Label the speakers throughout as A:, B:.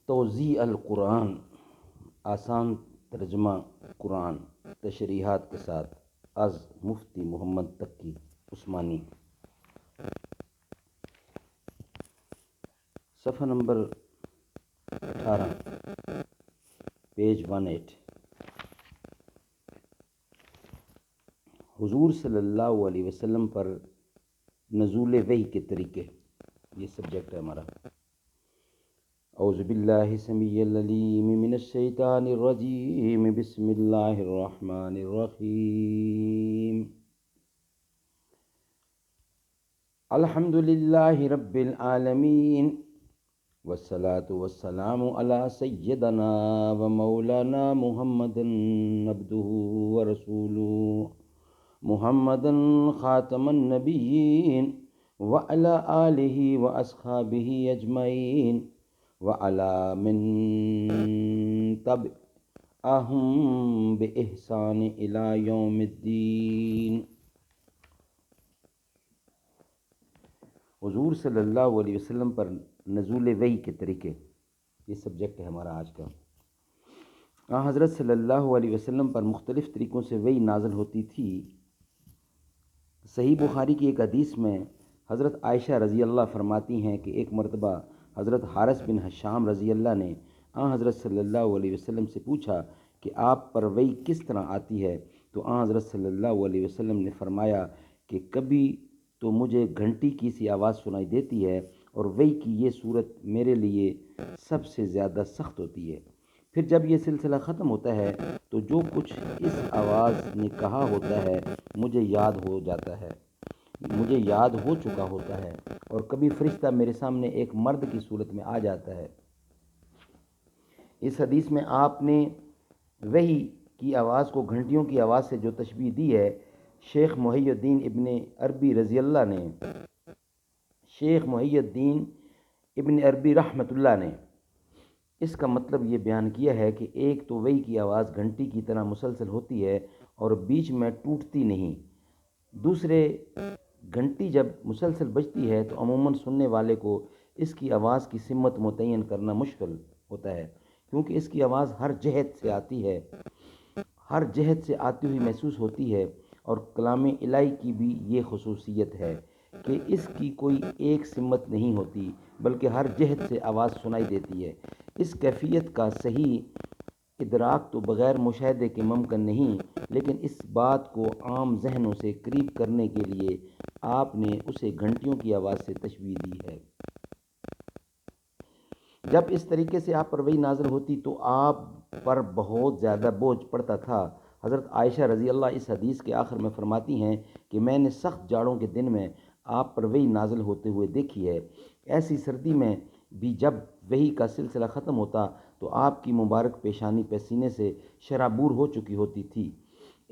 A: توضیح القرآن، آسان ترجمہ قرآن، تشریحات کے ساتھ، از مفتی محمد تقی عثمانی، صفحہ نمبر 18، پیج 18۔ حضور صلی اللہ علیہ وسلم پر نزول وحی کے طریقے، یہ سبجیکٹ ہے ہمارا۔ اعوذ باللہ السمیع العلیم من الشیطان الرجیم، بسم اللہ الرحمن الرحیم۔ الحمد للہ رب العالمین، والصلاة والسلام علی سیدنا و مولانا محمد عبدہ ورسولہ، محمد خاتم النبیین وعلی آلہ واصحابہ اجمعین وعلی من تبعہم بإحسان الی یوم الدین۔ حضور صلی اللہ علیہ وسلم پر نزول وحی کے طریقے، یہ سبجیکٹ ہے ہمارا آج کا۔ حضرت صلی اللہ علیہ وسلم پر مختلف طریقوں سے وحی نازل ہوتی تھی۔ صحیح بخاری کی ایک حدیث میں حضرت عائشہ رضی اللہ فرماتی ہیں کہ ایک مرتبہ حضرت حارث بن حشام رضی اللہ نے حضرت صلی اللہ علیہ وسلم سے پوچھا کہ آپ پر وحی کس طرح آتی ہے، تو حضرت صلی اللہ علیہ وسلم نے فرمایا کہ کبھی تو مجھے گھنٹی کی سی آواز سنائی دیتی ہے، اور وحی کی یہ صورت میرے لیے سب سے زیادہ سخت ہوتی ہے۔ پھر جب یہ سلسلہ ختم ہوتا ہے تو جو کچھ اس آواز نے کہا ہوتا ہے مجھے یاد ہو جاتا ہے، مجھے یاد ہو چکا ہوتا ہے، اور کبھی فرشتہ میرے سامنے ایک مرد کی صورت میں آ جاتا ہے۔ اس حدیث میں آپ نے وحی کی آواز کو گھنٹیوں کی آواز سے جو تشبیہ دی ہے، شیخ محی الدین ابن عربی رضی اللہ نے، شیخ محی الدین ابن عربی رحمۃ اللہ نے اس کا مطلب یہ بیان کیا ہے کہ ایک تو وحی کی آواز گھنٹی کی طرح مسلسل ہوتی ہے اور بیچ میں ٹوٹتی نہیں، دوسرے گھنٹی جب مسلسل بجتی ہے تو عموماً سننے والے کو اس کی آواز کی سمت متعین کرنا مشکل ہوتا ہے، کیونکہ اس کی آواز ہر جہت سے آتی ہے، ہر جہت سے آتی ہوئی محسوس ہوتی ہے، اور کلام الہی کی بھی یہ خصوصیت ہے کہ اس کی کوئی ایک سمت نہیں ہوتی بلکہ ہر جہت سے آواز سنائی دیتی ہے۔ اس کیفیت کا صحیح ادراک تو بغیر مشاہدے کے ممکن نہیں، لیکن اس بات کو عام ذہنوں سے قریب کرنے کے لیے آپ نے اسے گھنٹیوں کی آواز سے تشبیہ دی ہے۔ جب اس طریقے سے آپ پر وحی نازل ہوتی تو آپ پر بہت زیادہ بوجھ پڑتا تھا۔ حضرت عائشہ رضی اللہ اس حدیث کے آخر میں فرماتی ہیں کہ میں نے سخت جاڑوں کے دن میں آپ پر وحی نازل ہوتے ہوئے دیکھی ہے۔ ایسی سردی میں بھی جب وحی کا سلسلہ ختم ہوتا تو آپ کی مبارک پیشانی پسینے سے شرابور ہو چکی ہوتی تھی۔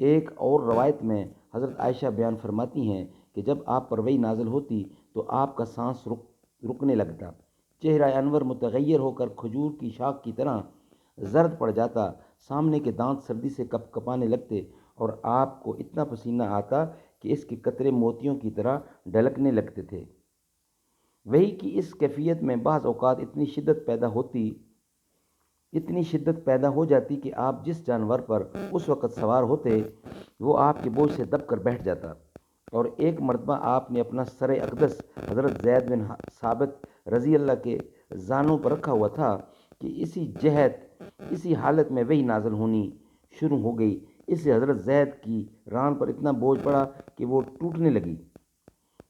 A: ایک اور روایت میں حضرت عائشہ بیان فرماتی ہیں کہ جب آپ پر وحی نازل ہوتی تو آپ کا سانس رکنے لگتا، چہرہ انور متغیر ہو کر کھجور کی شاخ کی طرح زرد پڑ جاتا، سامنے کے دانت سردی سے کپ کپانے لگتے، اور آپ کو اتنا پسینہ آتا کہ اس کے قطرے موتیوں کی طرح ڈھلکنے لگتے تھے۔ وحی کی اس کیفیت میں بعض اوقات اتنی شدت پیدا ہو جاتی کہ آپ جس جانور پر اس وقت سوار ہوتے وہ آپ کے بوجھ سے دب کر بیٹھ جاتا، اور ایک مرتبہ آپ نے اپنا سر اقدس حضرت زید بن ثابت رضی اللہ کے زانوں پر رکھا ہوا تھا کہ اسی حالت میں وحی نازل ہونی شروع ہو گئی، اس سے حضرت زید کی ران پر اتنا بوجھ پڑا کہ وہ ٹوٹنے لگی۔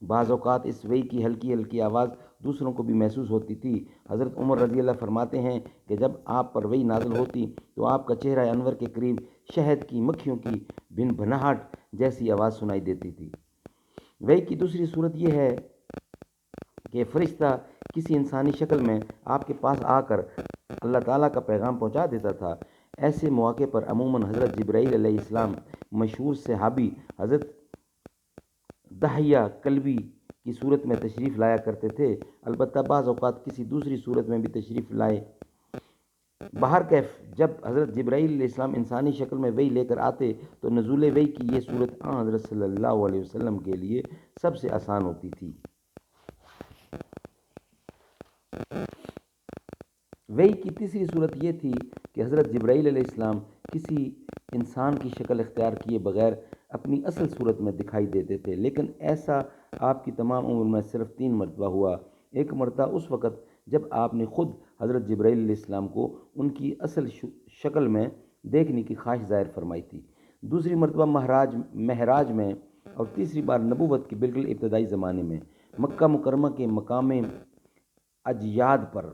A: بعض اوقات اس وحی کی ہلکی ہلکی آواز دوسروں کو بھی محسوس ہوتی تھی۔ حضرت عمر رضی اللہ فرماتے ہیں کہ جب آپ پر وحی نازل ہوتی تو آپ کا چہرہ انور کے قریب شہد کی مکھیوں کی بن بھناہٹ جیسی آواز سنائی دیتی تھی۔ وحی کی دوسری صورت یہ ہے کہ فرشتہ کسی انسانی شکل میں آپ کے پاس آ کر اللہ تعالیٰ کا پیغام پہنچا دیتا تھا۔ ایسے مواقع پر عموماً حضرت جبرائیل علیہ السلام مشہور صحابی حضرت دحیہ کلبی کی صورت میں تشریف لایا کرتے تھے، البتہ بعض اوقات کسی دوسری صورت میں بھی تشریف لائے۔ بہرکیف جب حضرت جبرائیل علیہ السلام انسانی شکل میں وحی لے کر آتے تو نزول وحی کی یہ صورت حضرت صلی اللہ علیہ وسلم کے لیے سب سے آسان ہوتی تھی۔ وحی کی تیسری صورت یہ تھی کہ حضرت جبرائیل علیہ السلام کسی انسان کی شکل اختیار کیے بغیر اپنی اصل صورت میں دکھائی دیتے تھے، لیکن ایسا آپ کی تمام عمر میں صرف 3 مرتبہ ہوا۔ ایک مرتبہ اس وقت جب آپ نے خود حضرت جبرائیل علیہ السلام کو ان کی اصل شکل میں دیکھنے کی خواہش ظاہر فرمائی تھی، دوسری مرتبہ معراج میں، اور تیسری بار نبوت کے بالکل ابتدائی زمانے میں مکہ مکرمہ کے مقام اجیاد پر۔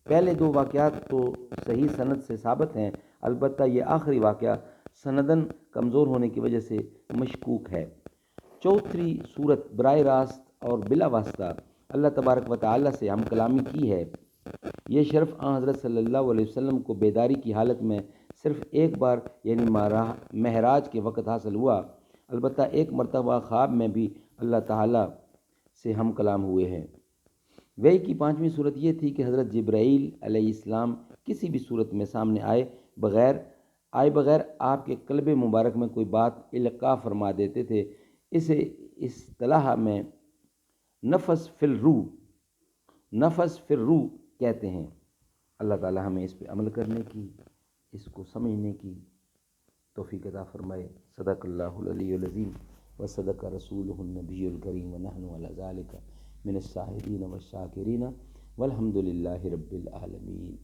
A: پہلے 2 واقعات تو صحیح سند سے ثابت ہیں، البتہ یہ آخری واقعہ سندن کمزور ہونے کی وجہ سے مشکوک ہے۔ چوتھی صورت براہ راست اور بلا واسطہ اللہ تبارک و تعالی سے ہم کلامی کی ہے۔ یہ شرف آن حضرت صلی اللہ علیہ وسلم کو بیداری کی حالت میں صرف ایک بار یعنی معراج کے وقت حاصل ہوا، البتہ ایک مرتبہ خواب میں بھی اللہ تعالی سے ہم کلام ہوئے ہیں۔ وحی کی 5ویں صورت یہ تھی کہ حضرت جبرائیل علیہ السلام کسی بھی صورت میں سامنے آئے بغیر آپ کے قلب مبارک میں کوئی بات القاء فرما دیتے تھے۔ اسے اصطلاح میں نفس فی الروح کہتے ہیں۔ اللہ تعالی ہمیں اس پہ عمل کرنے کی، اس کو سمجھنے کی توفیق عطا فرمائے۔ صدق اللہ العلی العظیم و صدق رسولہ النبی الکریم ونحن علی ذالک من الشاہدین والشاکرین والحمد للہ رب العالمین۔